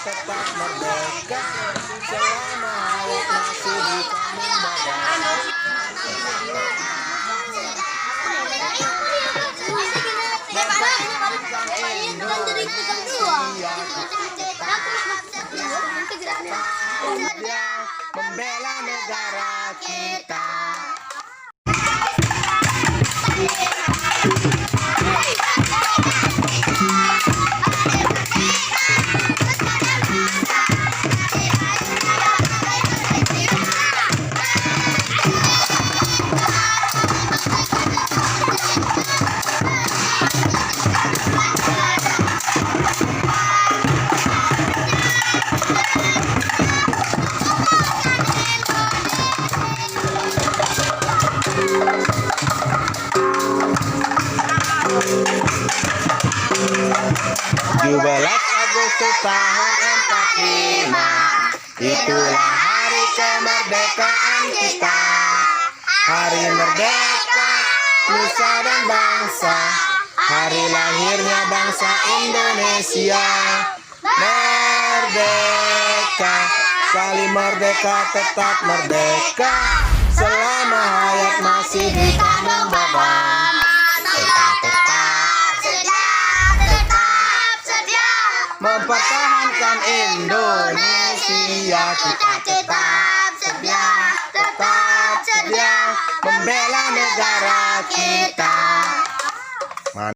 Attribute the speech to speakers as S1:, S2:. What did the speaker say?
S1: tetap merdeka selama hayat masih di kandung badan. Membela negara kita. Agustus tahun 45, itulah hari kemerdekaan kita. Hari merdeka, nusa dan bangsa, hari lahirnya bangsa Indonesia. Merdeka, sekali merdeka tetap merdeka, selama hayat masih di kandung badan. Mempertahankan Indonesia, kita tetap setia membela negara kita.